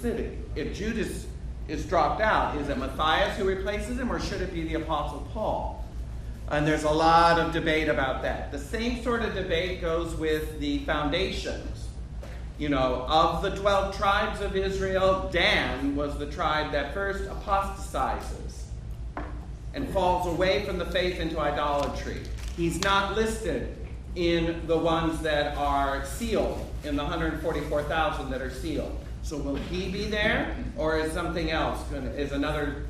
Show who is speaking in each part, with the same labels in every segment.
Speaker 1: city. If Judas is dropped out, is it Matthias who replaces him, or should it be the Apostle Paul? And there's a lot of debate about that. The same sort of debate goes with the foundations. You know, of the 12 tribes of Israel, Dan was the tribe that first apostatizes and falls away from the faith into idolatry. He's not listed in the ones that are sealed, in the 144,000 that are sealed. So will he be there, or is something else is another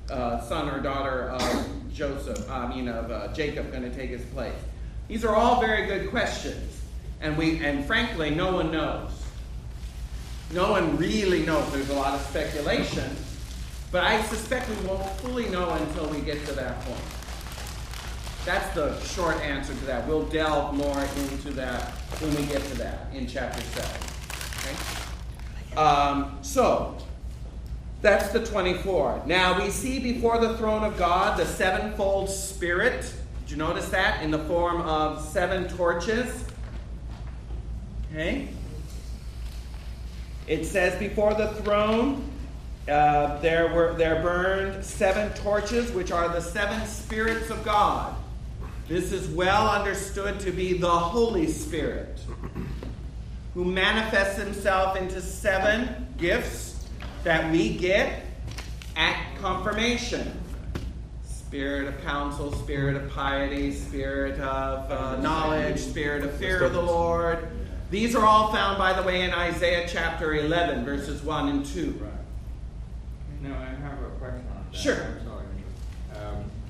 Speaker 1: son or daughter of Jacob going to take his place? These are all very good questions, and frankly, no one knows. No one really knows. There's a lot of speculation, but I suspect we won't fully know until we get to that point. That's the short answer to that. We'll delve more into that when we get to that in chapter 7. Okay? So, that's the 24. Now, we see before the throne of God the sevenfold Spirit. Did you notice that? In the form of 7 torches. Okay? It says before the throne there burned 7 torches, which are the 7 spirits of God. This is well understood to be the Holy Spirit, who manifests himself into 7 gifts that we get at confirmation. Spirit of counsel, spirit of piety, spirit of knowledge, spirit of fear of the Lord. These are all found, by the way, in Isaiah chapter 11, verses 1 and 2.
Speaker 2: Right. Now, I have a question on that.
Speaker 1: Sure.
Speaker 2: I'm sorry.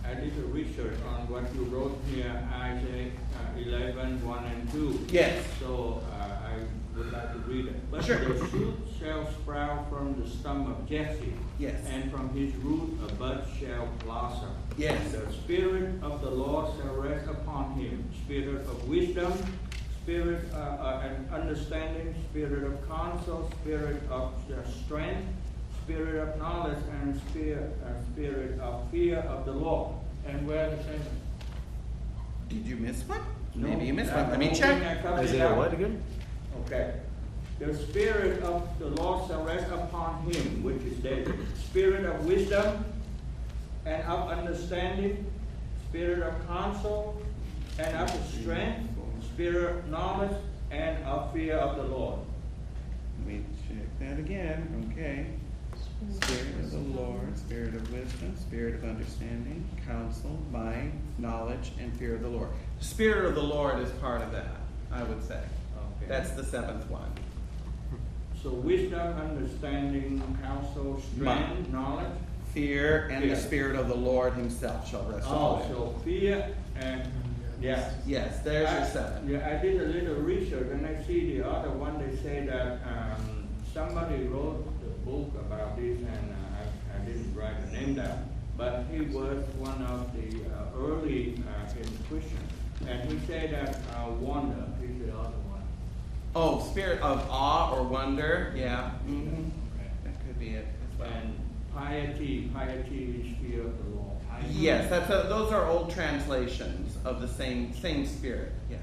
Speaker 2: I did a research on what you wrote here, Isaiah 11, 1 and 2.
Speaker 1: Yes.
Speaker 2: So I would like to read it. But
Speaker 1: Sure.
Speaker 2: the shoot shall sprout from the stump of Jesse.
Speaker 1: Yes.
Speaker 2: And from his root a bud shall blossom.
Speaker 1: Yes.
Speaker 2: The Spirit of the Lord shall rest upon him. Spirit of wisdom, spirit and understanding, spirit of counsel, spirit of strength, spirit of knowledge, and spirit of fear of the Lord. And where the same?
Speaker 1: Did you miss one?
Speaker 2: No,
Speaker 1: Maybe you missed
Speaker 2: that's
Speaker 1: one. Let
Speaker 2: the
Speaker 1: me
Speaker 2: whole
Speaker 1: check.
Speaker 2: thing I copied
Speaker 3: Isaiah
Speaker 2: out.
Speaker 3: what again?
Speaker 2: Okay. The Spirit of the Lord shall rest upon him, which is David. Spirit of wisdom and of understanding, spirit of counsel and of strength, spirit of knowledge and of fear of the Lord.
Speaker 1: Let me check that again. Okay. Spirit of the Lord, spirit of wisdom, spirit of understanding, counsel, might, knowledge, and fear of the Lord. The Spirit of the Lord is part of that, I would say.
Speaker 2: Okay.
Speaker 1: That's the 7th one.
Speaker 2: So wisdom, understanding, counsel, strength, knowledge.
Speaker 1: Fear and the
Speaker 2: Fear.
Speaker 1: Spirit of the Lord himself shall rest on it.
Speaker 2: So fear and yes.
Speaker 1: Yes, there's your 7.
Speaker 2: Yeah, I did a little research and I see the other one. They say that somebody wrote the book about this, and I didn't write the name down, but he was one of the early Christians, and he said that wonder is the other one.
Speaker 1: Oh, spirit of awe or wonder. Yeah. Mm-hmm. That could be it as well.
Speaker 2: And piety is fear of the Lord.
Speaker 1: Yes, those are old translations of the same spirit. Yes.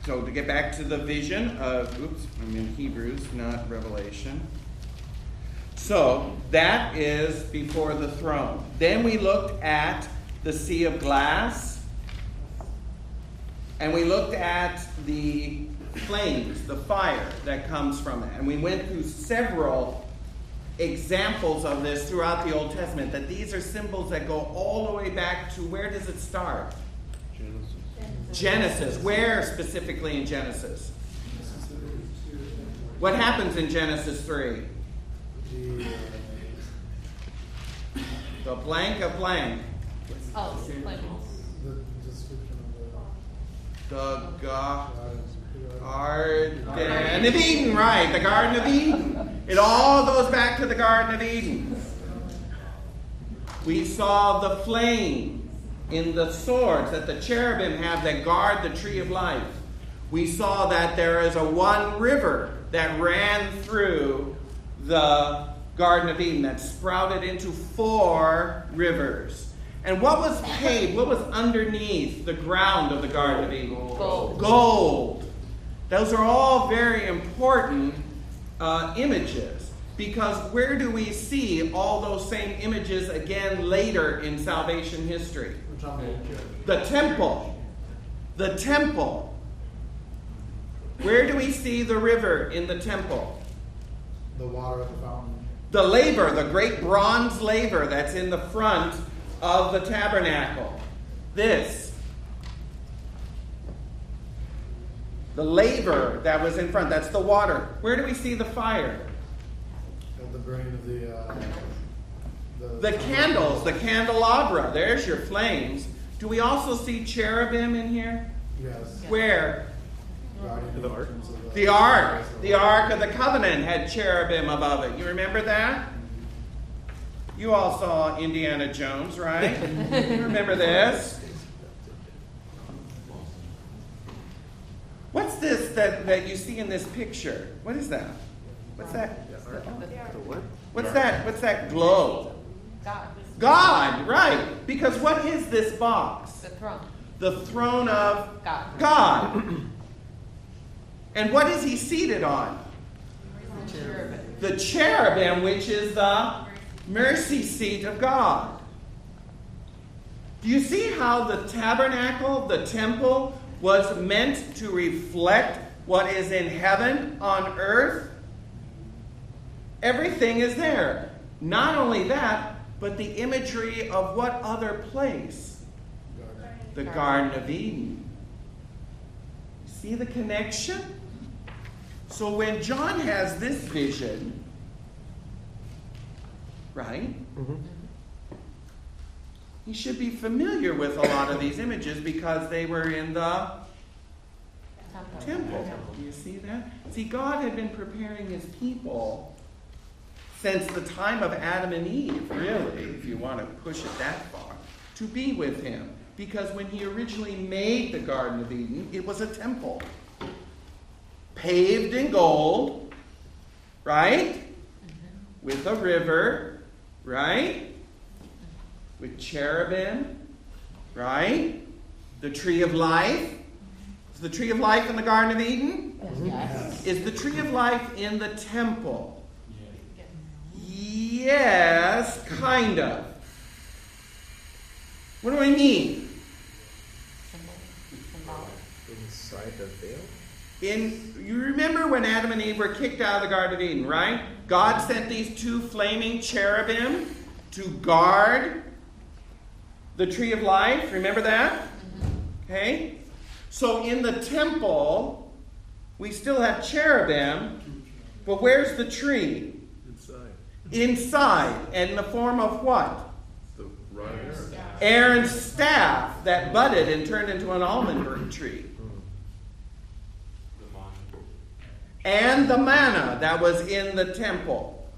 Speaker 1: So to get back to the vision of, I'm in Hebrews, not Revelation. So that is before the throne. Then we looked at the sea of glass, and we looked at the flames, the fire that comes from it. And we went through several examples of this throughout the Old Testament, that these are symbols that go all the way back to, where does it start? Genesis. Where specifically in Genesis? What happens in Genesis 3? The blank of blank.
Speaker 4: Oh, like
Speaker 5: The description of
Speaker 1: The Garden of Eden, right. The Garden of Eden. It all goes back to the Garden of Eden. We saw the flame in the swords that the cherubim have that guard the tree of life. We saw that there is one river that ran through the Garden of Eden that sprouted into 4 rivers. And what was paved? What was underneath the ground of the Garden of Eden?
Speaker 3: Gold.
Speaker 1: Gold. Those are all very important images. Because where do we see all those same images again later in salvation history? The temple. The temple. Where do we see the river in the temple?
Speaker 5: The water at the fountain.
Speaker 1: The laver, the great bronze laver that's in the front of the tabernacle. This. The laver that was in front, that's the water. Where do we see the fire?
Speaker 5: At the burning of
Speaker 1: The candles, the candelabra. There's your flames. Do we also see cherubim in here?
Speaker 5: Yes.
Speaker 1: Where?
Speaker 5: The ark.
Speaker 1: The ark. The Ark of the Covenant had cherubim above it. You remember that? You all saw Indiana Jones, right? You remember this? What's this that you see in this picture? What is that? What's that? What's that? What's that glow?
Speaker 3: God.
Speaker 1: God, right. Because what is this box?
Speaker 3: The throne.
Speaker 1: The throne of
Speaker 3: God.
Speaker 1: God. And what is he seated on?
Speaker 3: Cherubim.
Speaker 1: The cherubim, which is the mercy seat of God. Do you see how the tabernacle, the temple, was meant to reflect what is in heaven on earth? Everything is there. Not only that, but the imagery of what other place? The Garden of Eden. See the connection? So when John has this vision, right? He should be familiar with a lot of these images because they were in the temple. Do you see that? See, God had been preparing his people since the time of Adam and Eve, really, if you want to push it that far, to be with him. Because when he originally made the Garden of Eden, it was a temple. Paved in gold, right? With a river, right? With cherubim, right? The tree of life. Is the tree of life in the Garden of Eden?
Speaker 3: Yes.
Speaker 1: Is the tree of life in the temple? Yes, kind of. What do I mean?
Speaker 4: Inside the veil?
Speaker 1: You remember when Adam and Eve were kicked out of the Garden of Eden, right? God sent these two flaming cherubim to guard the tree of life. Remember that? Okay? So in the temple, we still have cherubim, but where's the tree? Inside. And in the form of what?
Speaker 4: The rod of Aaron.
Speaker 1: Aaron's staff that budded and turned into an almond tree. And the manna that was in the temple.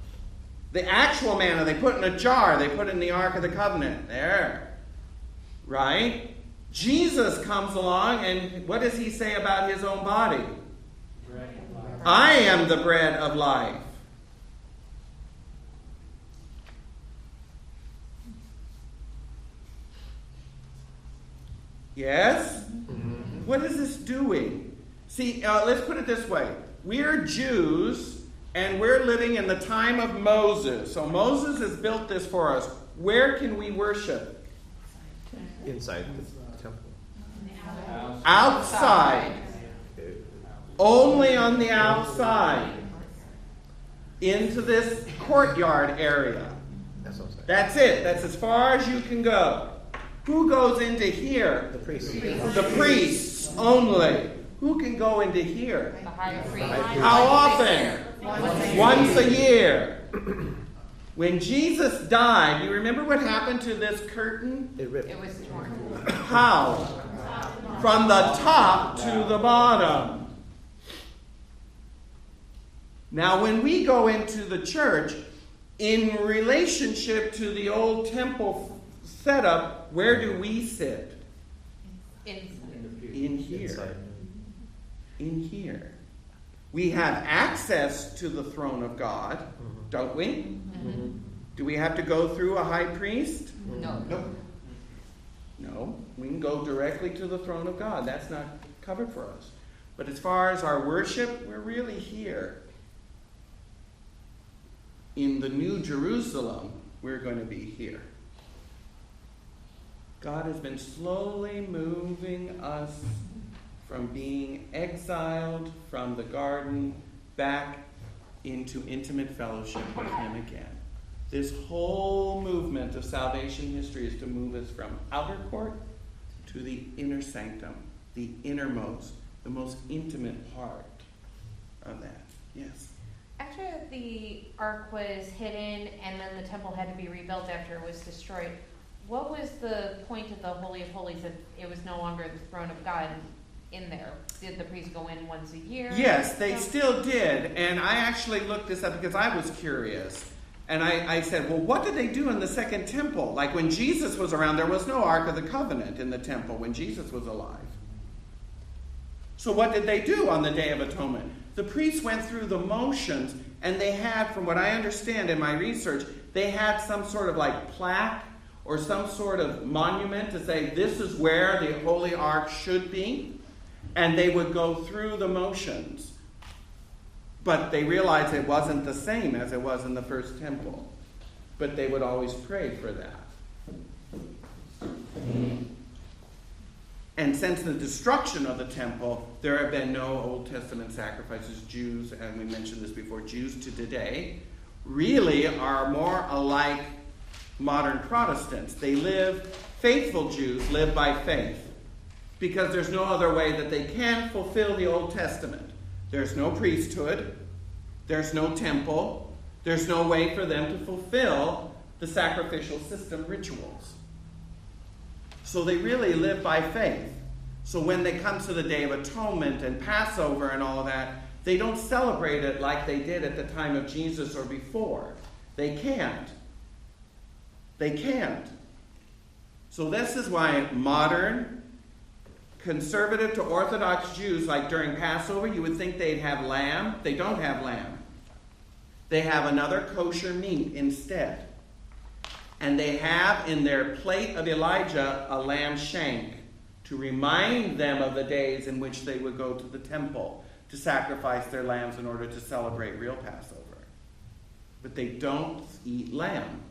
Speaker 1: The actual manna they put in a jar. They put in the Ark of the Covenant. There. Right? Jesus comes along and what does he say about his own body? I am the bread of life. Yes? What is this doing? See, let's put it this way. We're Jews, and we're living in the time of Moses. So Moses has built this for us. Where can we worship?
Speaker 4: Inside the temple.
Speaker 1: Outside. Only on the outside. Into this courtyard area.
Speaker 4: That's what I'm saying.
Speaker 1: That's it. That's as far as you can go. Who goes into here?
Speaker 4: The priest.
Speaker 1: The priests only. Who can go into here?
Speaker 3: The high priest.
Speaker 1: How often? Once a year. When Jesus died, you remember what happened to this curtain?
Speaker 4: It ripped.
Speaker 3: It was torn.
Speaker 1: How? From the top to the bottom. Now, when we go into the church, in relationship to the old temple setup, where do we sit? In here.
Speaker 4: Inside.
Speaker 1: In here. We have access to the throne of God, don't we? Do we have to go through a high priest?
Speaker 3: No.
Speaker 1: Nope. No, we can go directly to the throne of God. That's not covered for us. But as far as our worship, we're really here. In the New Jerusalem, we're going to be here. God has been slowly moving us from being exiled from the garden back into intimate fellowship with Him again. This whole movement of salvation history is to move us from outer court to the inner sanctum, the innermost, the most intimate part of that. Yes?
Speaker 6: After the ark was hidden and then the temple had to be rebuilt after it was destroyed, what was the point of the Holy of Holies if it was no longer the throne of God in there? Did the priest go in once a year?
Speaker 1: Yes, they still did. And I actually looked this up because I was curious. And I said, well, what did they do in the second temple? Like when Jesus was around, there was no Ark of the Covenant in the temple when Jesus was alive. So what did they do on the Day of Atonement? The priests went through the motions, and they had, from what I understand in my research, they had some sort of like plaque or some sort of monument to say this is where the Holy Ark should be. And they would go through the motions. But they realized it wasn't the same as it was in the first temple. But they would always pray for that. And since the destruction of the temple, there have been no Old Testament sacrifices. Jews, and we mentioned this before, Jews to today really are more alike modern Protestants. Faithful Jews live by faith. Because there's no other way that they can fulfill the Old Testament. There's no priesthood. There's no temple. There's no way for them to fulfill the sacrificial system rituals. So they really live by faith. So when they come to the Day of Atonement and Passover and all of that, they don't celebrate it like they did at the time of Jesus or before. They can't. They can't. So this is why modern, conservative to Orthodox Jews, like during Passover, you would think they'd have lamb. They don't have lamb. They have another kosher meat instead. And they have in their plate of Elijah a lamb shank to remind them of the days in which they would go to the temple to sacrifice their lambs in order to celebrate real Passover. But they don't eat lamb.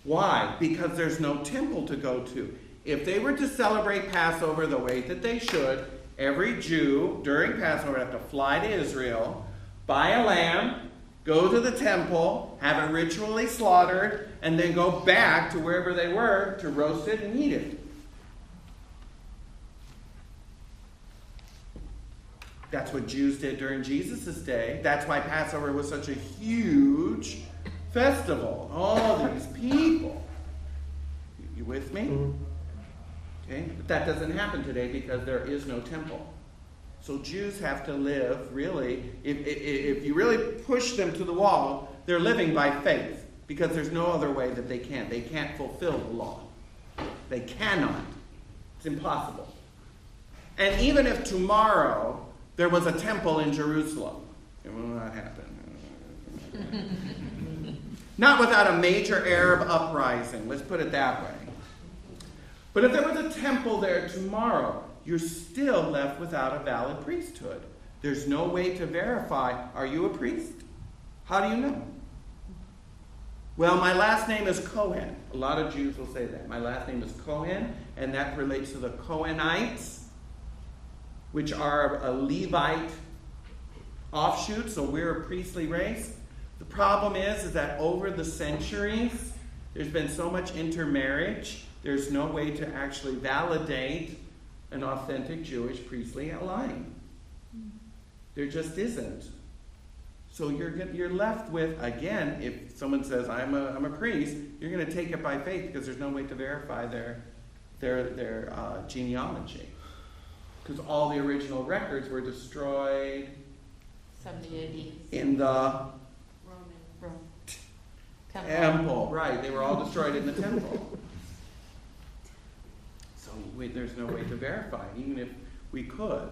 Speaker 1: Why? Because there's no temple to go to. If they were to celebrate Passover the way that they should, every Jew during Passover would have to fly to Israel, buy a lamb, go to the temple, have it ritually slaughtered, and then go back to wherever they were to roast it and eat it. That's what Jews did during Jesus' day. That's why Passover was such a huge festival. All these people. You with me? Okay? But that doesn't happen today because there is no temple. So Jews have to live, really, if you really push them to the wall, they're living by faith because there's no other way that they can. They can't fulfill the law. They cannot. It's impossible. And even if tomorrow there was a temple in Jerusalem, it will not happen. Not without a major Arab uprising, let's put it that way. But if there was a temple there tomorrow, you're still left without a valid priesthood. There's no way to verify, are you a priest? How do you know? Well, my last name is Cohen. A lot of Jews will say that. My last name is Cohen, and that relates to the Cohenites, which are a Levite offshoot, so we're a priestly race. The problem is that over the centuries, there's been so much intermarriage, there's no way to actually validate an authentic Jewish priestly line. There just isn't. So you're left with, again, if someone says, I'm a priest, you're going to take it by faith because there's no way to verify their genealogy. Because all the original records were destroyed
Speaker 6: 70
Speaker 1: in the
Speaker 6: Rome.
Speaker 1: temple. Right, they were all destroyed in the temple. So there's no way to verify it, even if we could.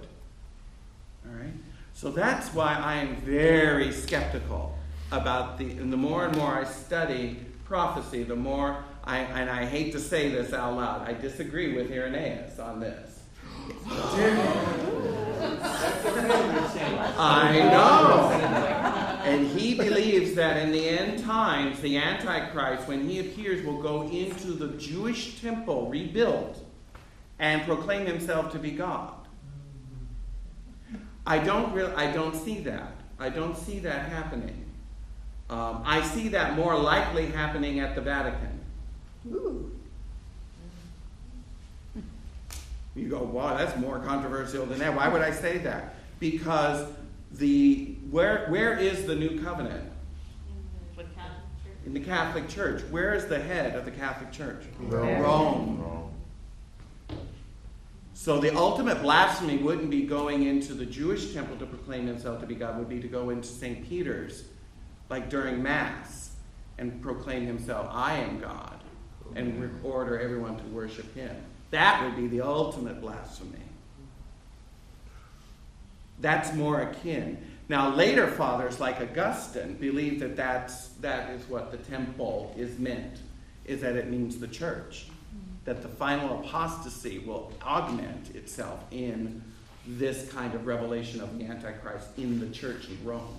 Speaker 1: All right? So that's why I am very skeptical about and the more and more I study prophecy, the more and I hate to say this out loud, I disagree with Irenaeus on this.
Speaker 2: That's the favorite thing.
Speaker 1: I know. And he believes that in the end times, the Antichrist, when he appears, will go into the Jewish temple rebuilt and proclaim himself to be God. I don't see that. I don't see that happening. I see that more likely happening at the Vatican. You go, wow, that's more controversial than that. Why would I say that? Because where is the new covenant? In the Catholic Church. Where is the head of the Catholic Church? Rome. So the ultimate blasphemy wouldn't be going into the Jewish temple to proclaim himself to be God, would be to go into St. Peter's, like during Mass, and proclaim himself, I am God, and order everyone to worship him. That would be the ultimate blasphemy. That's more akin. Now, later fathers like Augustine believe that that is what the temple is meant, is that it means the church. That the final apostasy will augment itself in this kind of revelation of the Antichrist in the church in Rome.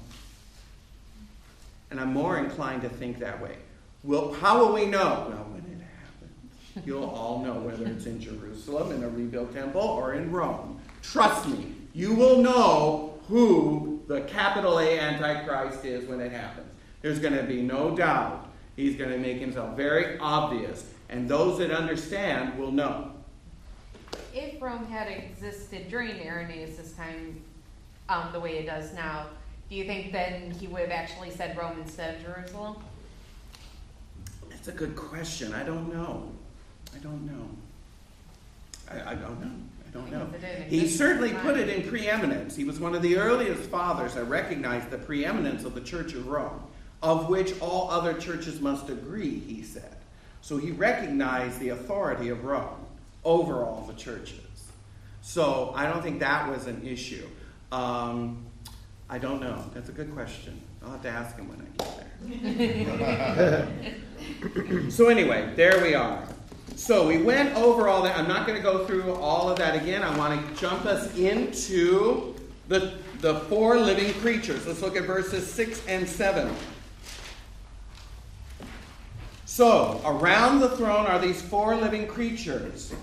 Speaker 1: And I'm more inclined to think that way. Well, how will we know? Well, when it happens, you'll all know whether it's in Jerusalem, in a rebuilt temple, or in Rome. Trust me, you will know who the capital A Antichrist is when it happens. There's going to be no doubt. He's going to make himself very obvious. And those that understand will know.
Speaker 6: If Rome had existed during Irenaeus' time the way it does now, do you think then he would have actually said Rome instead of Jerusalem?
Speaker 1: That's a good question. I don't know. I don't know. He certainly put it in preeminence. He was one of the earliest fathers that recognized the preeminence of the Church of Rome, of which all other churches must agree, he said. So he recognized the authority of Rome over all the churches. So I don't think that was an issue. I don't know. That's a good question. I'll have to ask him when I get there. So anyway, there we are. So we went over all that. I'm not going to go through all of that again. I want to jump us into the four living creatures. Let's look at verses 6 and 7. So, around the throne are these four living creatures.